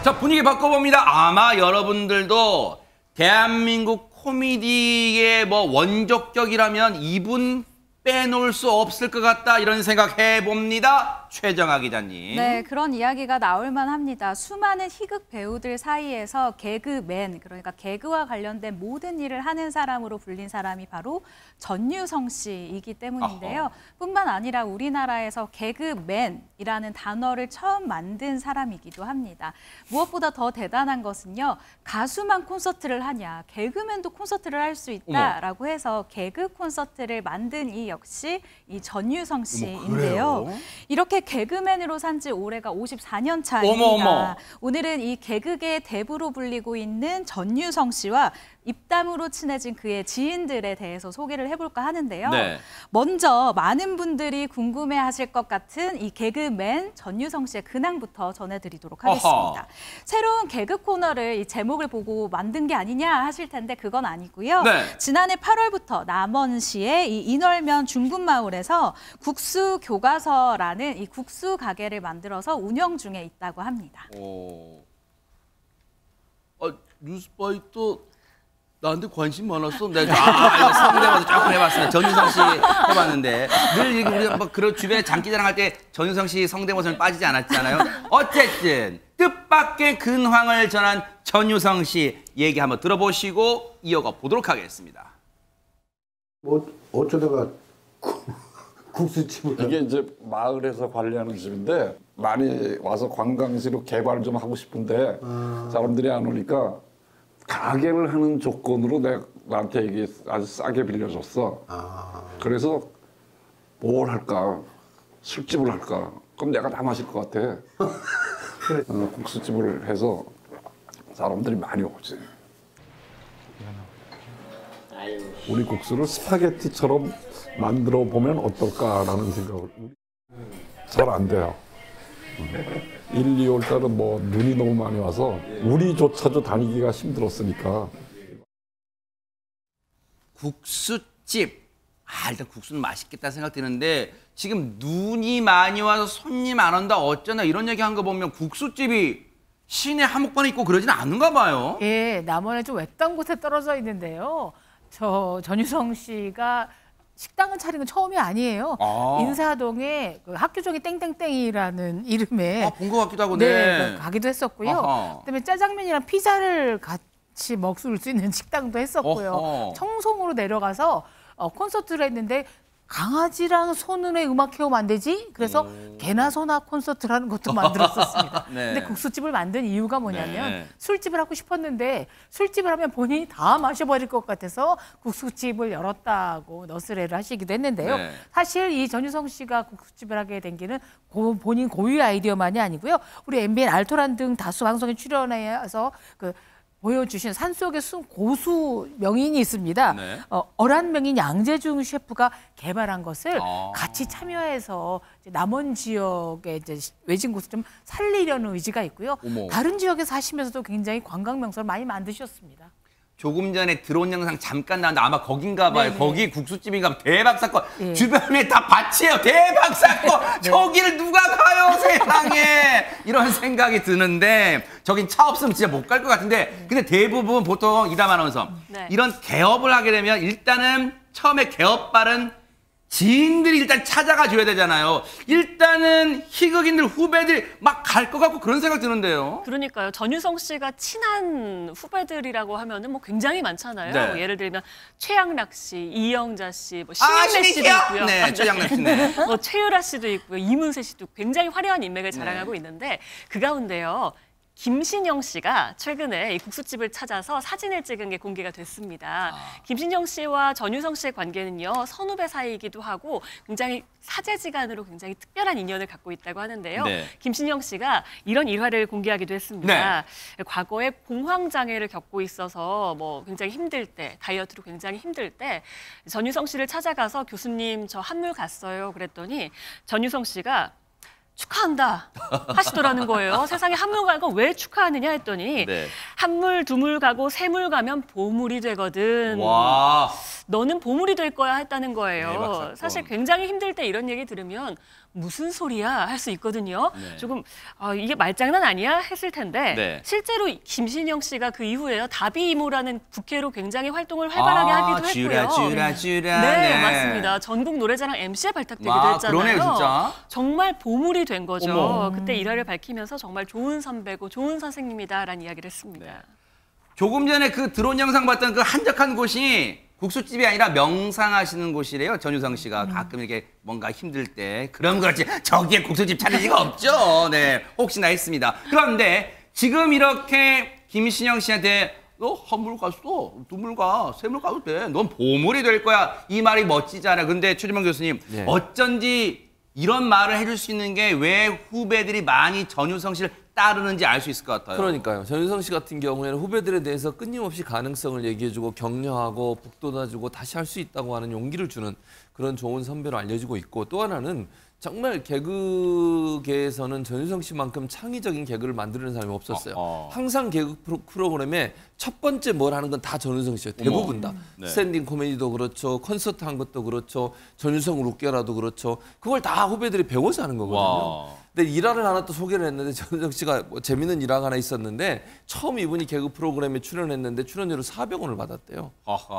자, 분위기 바꿔봅니다. 아마 여러분들도 대한민국 코미디의 뭐 원조격이라면 이분 빼놓을 수 없을 것 같다 이런 생각 해봅니다. 최정화 기자님. 네, 그런 이야기가 나올 만합니다. 수많은 희극 배우들 사이에서 개그맨, 그러니까 개그와 관련된 모든 일을 하는 사람으로 불린 사람이 바로 전유성 씨이기 때문인데요. 뿐만 아니라 우리나라에서 개그맨이라는 단어를 처음 만든 사람이기도 합니다. 무엇보다 더 대단한 것은요. 가수만 콘서트를 하냐, 개그맨도 콘서트를 할 수 있다라고 해서 개그 콘서트를 만든 이 역시 이 전유성 씨인데요. 이렇게 개그맨으로 산 지 올해가 54년 차입니다. 오늘은 이 개그계의 대부로 불리고 있는 전유성 씨와 입담으로 친해진 그의 지인들에 대해서 소개를 해볼까 하는데요. 네. 먼저 많은 분들이 궁금해하실 것 같은 이 개그맨 전유성 씨의 근황부터 전해드리도록 하겠습니다. 새로운 개그 코너를 이 제목을 보고 만든 게 아니냐 하실 텐데 그건 아니고요. 네. 지난해 8월부터 남원시의 이 인월면 중군마을에서 국수 교과서라는 이 국수 가게를 만들어서 운영 중에 있다고 합니다. 뉴스바이터 나한테 관심 많았어. 내가 이거 성대모사 조금 해봤습니다. 전유성 씨 해봤는데 늘 우리 뭐 그런 주변에 장기자랑할 때 전유성 씨 성대모사는 빠지지 않았잖아요. 어쨌든 뜻밖의 근황을 전한 전유성 씨 얘기 한번 들어보시고 이어가 보도록 하겠습니다. 뭐 어쩌다가 국수집을 이게 이제 마을에서 관리하는 집인데 많이 와서 관광지로 개발 좀 하고 싶은데 사람들이 안 오니까 가게를 하는 조건으로 나한테 이게 아주 싸게 빌려줬어. 그래서 뭘 할까? 술집을 할까? 그럼 내가 다 마실 것 같아. 국수집을 해서 사람들이 많이 오지. 우리 국수를 스파게티처럼 만들어 보면 어떨까라는 생각을. 잘 안 돼요. 1, 2월 달은 뭐 눈이 너무 많이 와서 우리조차도 다니기가 힘들었으니까. 국수집. 일단 국수는 맛있겠다 생각 드는데 지금 눈이 많이 와서 손님 안 온다 어쩌나 이런 얘기 한 거 보면 국수집이 시내 한복판에 있고 그러진 않은가 봐요. 예, 남원에 좀 외딴 곳에 떨어져 있는데요. 전유성 씨가 식당을 차린 건 처음이 아니에요. 인사동에 그 학교종이 땡땡땡이라는 이름의 본 것 같기도 하고 네, 가기도 했었고요. 그다음에 짜장면이랑 피자를 같이 먹을 수 있는 식당도 했었고요. 청송으로 내려가서 콘서트를 했는데 강아지랑 손으로 음악 해오면 안 되지? 그래서 개나 소나 콘서트라는 것도 만들었었습니다. 네. 근데 국수집을 만든 이유가 뭐냐면 네. 술집을 하고 싶었는데 술집을 하면 본인이 다 마셔버릴 것 같아서 국수집을 열었다고 너스레를 하시기도 했는데요. 네. 사실 이 전유성 씨가 국수집을 하게 된 길은 본인 고유의 아이디어만이 아니고요. 우리 MBN 알토란 등 다수 방송에 출연해서 보여주신 산속의 고수 명인이 있습니다. 네. 어란 명인 양재중 셰프가 개발한 것을 같이 참여해서 이제 남원 지역의 이제 외진 곳을 좀 살리려는 의지가 있고요. 다른 지역에 사시면서도 굉장히 관광 명소를 많이 만드셨습니다. 조금 전에 드론 영상 잠깐 나왔는데 아마 거긴가 봐요. 네네. 거기 국수집인가 대박 사건. 네. 주변에 다 밭이에요. 대박 사건. 네. 저기를 누가 가요 세상에. 이런 생각이 드는데 저긴 차 없으면 진짜 못 갈 것 같은데 근데 대부분 보통 이담 아나운서 이런 개업을 하게 되면 일단은 처음에 개업발은 지인들이 일단 찾아가 줘야 되잖아요. 일단은 희극인들 후배들이 막 갈 것 같고 그런 생각 드는데요. 그러니까요. 전유성 씨가 친한 후배들이라고 하면은 뭐 굉장히 많잖아요. 네. 뭐 예를 들면 최양락 씨, 이영자 씨, 뭐 신인배 씨도 있고요. 네, 최양락 씨네. 뭐 최유라 씨도 있고요. 이문세 씨도 굉장히 화려한 인맥을 자랑하고 있는데 그 가운데요. 김신영 씨가 최근에 이 국수집을 찾아서 사진을 찍은 게 공개가 됐습니다. 김신영 씨와 전유성 씨의 관계는요, 선후배 사이이기도 하고 굉장히 사제지간으로 굉장히 특별한 인연을 갖고 있다고 하는데요. 네. 김신영 씨가 이런 일화를 공개하기도 했습니다. 과거에 공황장애를 겪고 있어서 뭐 굉장히 힘들 때, 다이어트로 굉장히 힘들 때 전유성 씨를 찾아가서 교수님 저 한물 갔어요. 그랬더니 전유성 씨가 축하한다 하시더라는 거예요. 세상에 한물 가는 거 왜 축하하느냐 했더니 한물, 두물 가고 세물 가면 보물이 되거든. 와. 너는 보물이 될 거야 했다는 거예요. 대박 사건. 사실 굉장히 힘들 때 이런 얘기 들으면 무슨 소리야 할 수 있거든요. 조금 이게 말장난 아니야 했을 텐데 실제로 김신영 씨가 그 이후에요. 다비 이모라는 부캐로 굉장히 활동을 활발하게 하기도 했고요. 쭈라. 네, 맞습니다. 전국 노래자랑 MC에 발탁되기도 했잖아요. 그러네요, 진짜. 정말 보물이 된 거죠. 어머. 그때 일화를 밝히면서 정말 좋은 선배고 좋은 선생님이다라는 이야기를 했습니다. 조금 전에 그 드론 영상 봤던 그 한적한 곳이 국수집이 아니라 명상하시는 곳이래요. 전유성 씨가 가끔 이렇게 뭔가 힘들 때. 그럼 그렇지. 저기에 국수집 차릴 리가 없죠. 네, 혹시나 했습니다. 그런데 지금 이렇게 김신영 씨한테 너 한물 갔어, 두물 가, 세물 가도 돼. 넌 보물이 될 거야. 이 말이 멋지잖아요. 근데 최지만 교수님, 어쩐지 이런 말을 해줄 수 있는 게 왜 후배들이 많이 전유성 씨를 따르는지 알 수 있을 것 같아요. 그러니까요. 전유성 씨 같은 경우에는 후배들에 대해서 끊임없이 가능성을 얘기해주고 격려하고 북돋아주고 다시 할 수 있다고 하는 용기를 주는 그런 좋은 선배로 알려지고 있고 또 하나는 정말 개그계에서는 전유성 씨만큼 창의적인 개그를 만드는 사람이 없었어요. 항상 개그 프로그램에 첫 번째 뭘 하는 건 다 전유성 씨예요. 대부분 다. 스탠딩 코미디도 그렇죠. 콘서트 한 것도 그렇죠. 전유성을 웃겨라도 그렇죠. 그걸 다 후배들이 배워서 하는 거거든요. 근데 일화를 하나 또 소개를 했는데 전유성 씨가 뭐 재밌는 일화가 하나 있었는데 처음 이분이 개그 프로그램에 출연했는데 출연료로 400원을 받았대요.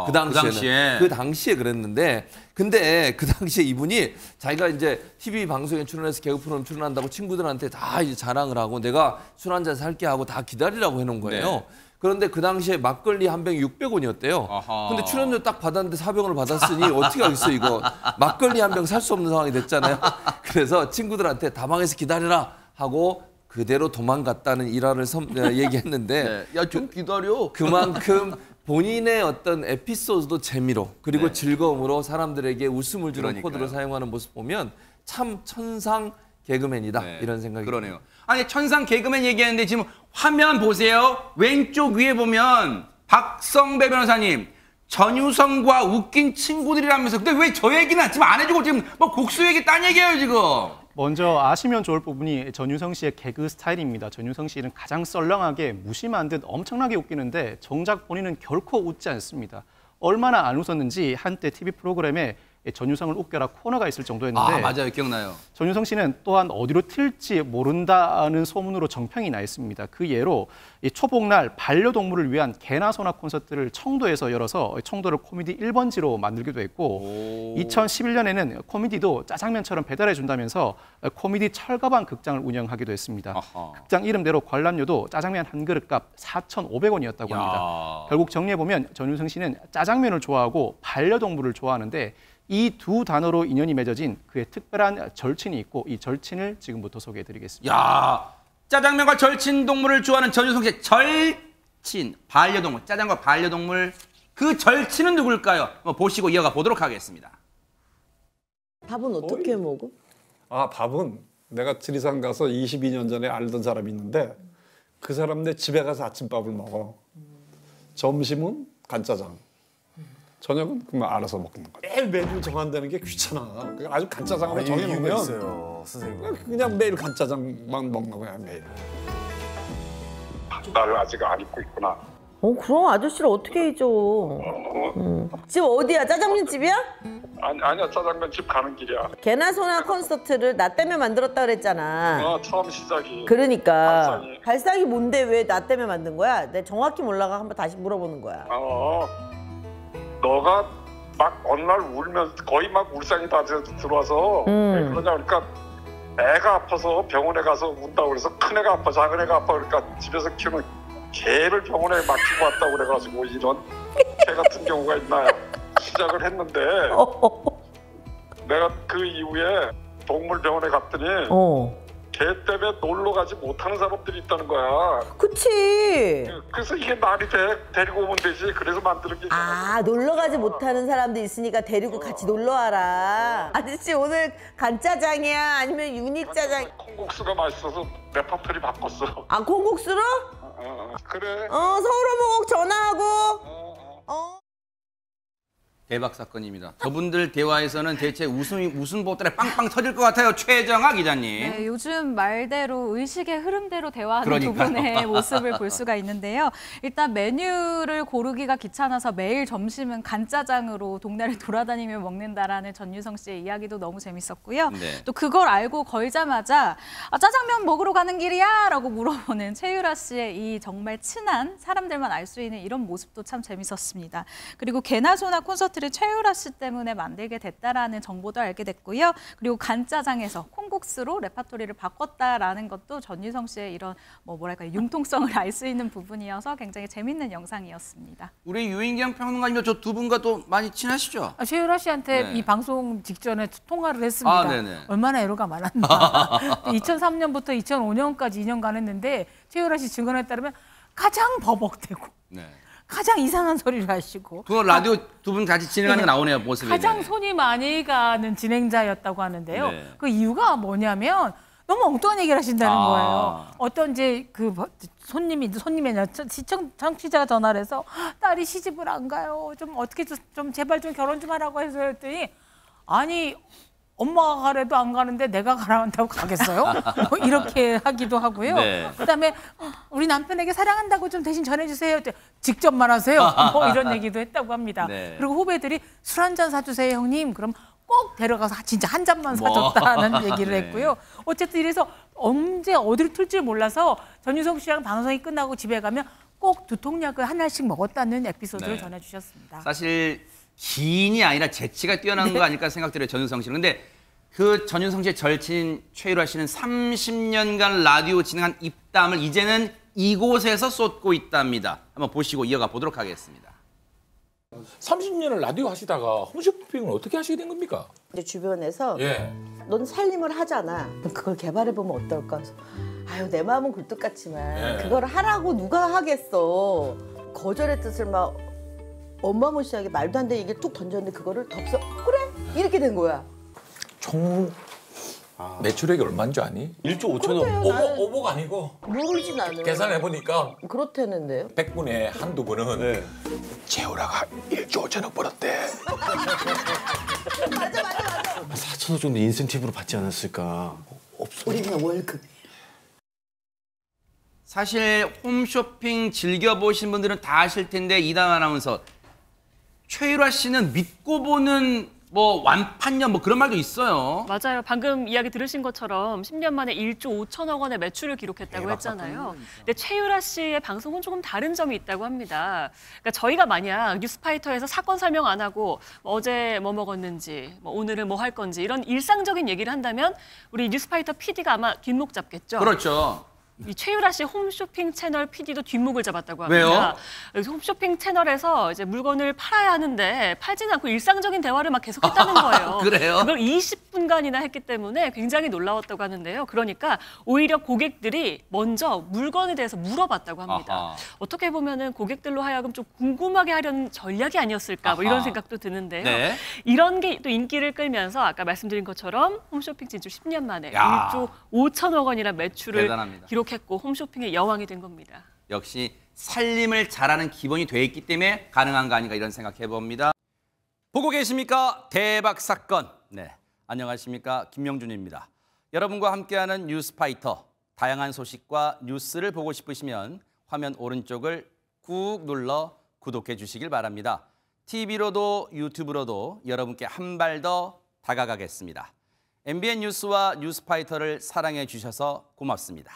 그 당시에는. 그 당시에 그랬는데 근데 그 당시에 이분이 자기가 이제 TV 방송에 출연해서 개그 프로그램 출연한다고 친구들한테 다 이제 자랑을 하고 내가 술 한 잔 살게 하고 다 기다리라고 해놓은 거예요. 그런데 그 당시에 막걸리 한 병이 600원이었대요. 근데 출연료 딱 받았는데 400원을 받았으니 어떻게 하겠어 이거. 막걸리 한 병 살 수 없는 상황이 됐잖아요. 그래서 친구들한테 다방에서 기다려라 하고 그대로 도망갔다는 일화를 얘기했는데 야, 좀 기다려. 그만큼 본인의 어떤 에피소드도 재미로 그리고 즐거움으로 사람들에게 웃음을 주는 코드로 사용하는 모습 보면 참 천상 개그맨이다 이런 생각이 그러네요. 아니 천상 개그맨 얘기하는데 지금 화면 보세요. 왼쪽 위에 보면 박성배 변호사님 전유성과 웃긴 친구들이라면서 근데 왜 저 얘기는 지금 안 해주고 지금 뭐 국수 얘기 딴 얘기예요 지금. 먼저 아시면 좋을 부분이 전유성 씨의 개그 스타일입니다. 전유성 씨는 가장 썰렁하게 무심한 듯 엄청나게 웃기는데 정작 본인은 결코 웃지 않습니다. 얼마나 안 웃었는지 한때 TV 프로그램에 전유성을 웃겨라 코너가 있을 정도였는데 맞아요. 기억나요. 전유성 씨는 또한 어디로 튈지 모른다는 소문으로 정평이 나 있습니다. 그 예로 이 초복날 반려동물을 위한 개나 소나 콘서트를 청도에서 열어서 청도를 코미디 1번지로 만들기도 했고 2011년에는 코미디도 짜장면처럼 배달해 준다면서 코미디 철가방 극장을 운영하기도 했습니다. 아하. 극장 이름대로 관람료도 짜장면 한 그릇값 4,500원이었다고 합니다. 결국 정리해보면 전유성 씨는 짜장면을 좋아하고 반려동물을 좋아하는데 이 두 단어로 인연이 맺어진 그의 특별한 절친이 있고 이 절친을 지금부터 소개해드리겠습니다. 야, 짜장면과 절친 동물을 좋아하는 전유성 씨의 절친, 반려동물, 짜장과 반려동물 그 절친은 누굴까요? 한번 보시고 이어가 보도록 하겠습니다. 밥은 어떻게 먹어? 밥은 내가 지리산 가서 22년 전에 알던 사람이 있는데 그 사람 내 집에 가서 아침밥을 먹어. 점심은 간짜장. 저녁은 그만 알아서 먹는 거야. 매일 메뉴 정한다는 게 귀찮아. 아주 간짜장으로 정해놓으면 있어요, 선생님. 그냥 매일 간짜장만 먹는 거야 매일. 나를 아직 안 잊고 있구나. 그럼 아저씨를 어떻게 잊어? 집 어디야? 짜장면 집이야? 아니야, 짜장면 집 가는 길이야. 개나 소나 콘서트를 나 때문에 만들었다 그랬잖아. 처음 시작이. 그러니까 발상이 뭔데 왜 나 때문에 만든 거야? 내가 정확히 몰라가 한번 다시 물어보는 거야. 너가 막 어느 날 울면서 거의 막 울상이 다 들어와서 왜 그러냐 그러니까 애가 아파서 병원에 가서 운다고 그래서 큰 애가 아파 작은 애가 아파 그러니까 집에서 키우는 개를 병원에 맡기고 왔다고 그래가지고 이런 개 같은 경우가 있나 시작을 했는데 내가 그 이후에 동물병원에 갔더니 개 때문에 놀러 가지 못하는 사람들이 있다는 거야. 그치. 그래서 이게 말이 데리고 오면 되지. 그래서 만드는 게. 놀러 가지 못하는 사람도 있으니까 데리고 같이 놀러 와라. 아저씨 오늘 간짜장이야? 아니면 유니짜장? 콩국수가 맛있어서 레퍼토리 바꿨어. 콩국수로? 그래. 서울어묵 전화하고. 대박 사건입니다. 저분들 대화에서는 대체 웃음 보따리 빵빵 터질 것 같아요. 최정아 기자님. 네, 요즘 말대로 의식의 흐름대로 대화하는 그러니까요. 두 분의 모습을 볼 수가 있는데요. 일단 메뉴를 고르기가 귀찮아서 매일 점심은 간짜장으로 동네를 돌아다니며 먹는다라는 전유성 씨의 이야기도 너무 재밌었고요. 네. 또 그걸 알고 걸자마자 짜장면 먹으러 가는 길이야? 라고 물어보는 최유라 씨의 이 정말 친한 사람들만 알 수 있는 이런 모습도 참 재밌었습니다. 그리고 개나 소나 콘서트 최유라 씨 때문에 만들게 됐다라는 정보도 알게 됐고요. 그리고 간짜장에서 콩국수로 레파토리를 바꿨다라는 것도 전유성 씨의 이런 융통성을 알 수 있는 부분이어서 굉장히 재밌는 영상이었습니다. 우리 유인경 평론가님 저 두 분과 또 많이 친하시죠? 최유라 씨한테 이 방송 직전에 통화를 했습니다. 네네. 얼마나 애로가 많았나. 2003년부터 2005년까지 2년간 했는데 최유라 씨 증언에 따르면 가장 버벅대고 가장 이상한 소리를 하시고. 그 라디오 두 분 같이 진행하는 거 나오네요, 모습이. 가장 손이 많이 가는 진행자였다고 하는데요. 그 이유가 뭐냐면 너무 엉뚱한 얘기를 하신다는 거예요. 어떤 이제 그 손님이 청취자가 전화를 해서 딸이 시집을 안 가요. 좀 어떻게 좀 제발 좀 결혼 좀 하라고 해서 했더니 아니 엄마가 가래도 안 가는데 내가 가라 한다고 가겠어요? 이렇게 하기도 하고요. 그다음에 우리 남편에게 사랑한다고 좀 대신 전해주세요. 직접 말하세요. 이런 얘기도 했다고 합니다. 그리고 후배들이 술 한 잔 사주세요 형님. 그럼 꼭 데려가서 진짜 한 잔만 사줬다는 얘기를 했고요. 어쨌든 이래서 언제 어디를 튈지 몰라서 전유성 씨랑 방송이 끝나고 집에 가면 꼭 두통약을 하나씩 먹었다는 에피소드를 전해주셨습니다. 사실 기인이 아니라 재치가 뛰어난 거 아닐까 생각들어요, 전유성 씨는. 근데 그 전유성 씨의 절친 최유라 씨는 30년간 라디오 진행한 입담을 이제는 이곳에서 쏟고 있답니다. 한번 보시고 이어가 보도록 하겠습니다. 30년을 라디오 하시다가 홈쇼핑을 어떻게 하시게 된 겁니까? 이제 주변에서 넌 살림을 하잖아. 그걸 개발해보면 어떨까? 아유 내 마음은 굴뚝 같지만 그걸 하라고 누가 하겠어. 거절의 뜻을 막 엄마무시하게 말도 안 되는 얘기를 툭 던졌는데 그거를 덥석 그래? 이렇게 된 거야. 총 매출액이 얼마인 줄 아니? 1조 5천억. 오보가 아니고 모르지 나는. 계산해보니까 그렇다는데요. 100분에 한두 분은 재호라가 1조 5천억 벌었대. 맞아. 4천억 정도 인센티브로 받지 않았을까? 없어. 우리 그냥 월급. 사실 홈쇼핑 즐겨보신 분들은 다 아실 텐데 이담 아나운서 최유라 씨는 믿고 보는 뭐 완판녀 뭐 그런 말도 있어요. 맞아요. 방금 이야기 들으신 것처럼 10년 만에 1조 5천억 원의 매출을 기록했다고 했잖아요. 근데 최유라 씨의 방송은 조금 다른 점이 있다고 합니다. 그러니까 저희가 만약 뉴스파이터에서 사건 설명 안 하고 어제 뭐 먹었는지, 뭐 오늘은 뭐 할 건지 이런 일상적인 얘기를 한다면 우리 뉴스파이터 PD가 아마 뒷목 잡겠죠. 그렇죠. 이 최유라 씨 홈쇼핑 채널 PD도 뒷목을 잡았다고 합니다. 왜요? 홈쇼핑 채널에서 이제 물건을 팔아야 하는데 팔지는 않고 일상적인 대화를 막 계속했다는 거예요. 그래요? 그걸 20분간이나 했기 때문에 굉장히 놀라웠다고 하는데요. 그러니까 오히려 고객들이 먼저 물건에 대해서 물어봤다고 합니다. 아하. 어떻게 보면은 고객들로 하여금 좀 궁금하게 하려는 전략이 아니었을까 뭐 이런 생각도 드는데요. 네. 이런 게 또 인기를 끌면서 아까 말씀드린 것처럼 홈쇼핑 진출 10년 만에 야. 1조 5천억 원이라는 매출을 대단합니다. 기록했고 홈쇼핑의 여왕이 된 겁니다. 역시 살림을 잘하는 기본이 돼 있기 때문에 가능한 거 아닌가 이런 생각 해봅니다. 보고 계십니까? 대박 사건. 네, 안녕하십니까? 김명준입니다. 여러분과 함께하는 뉴스파이터. 다양한 소식과 뉴스를 보고 싶으시면 화면 오른쪽을 꾹 눌러 구독해 주시길 바랍니다. TV로도 유튜브로도 여러분께 한 발 더 다가가겠습니다. MBN 뉴스와 뉴스파이터를 사랑해 주셔서 고맙습니다.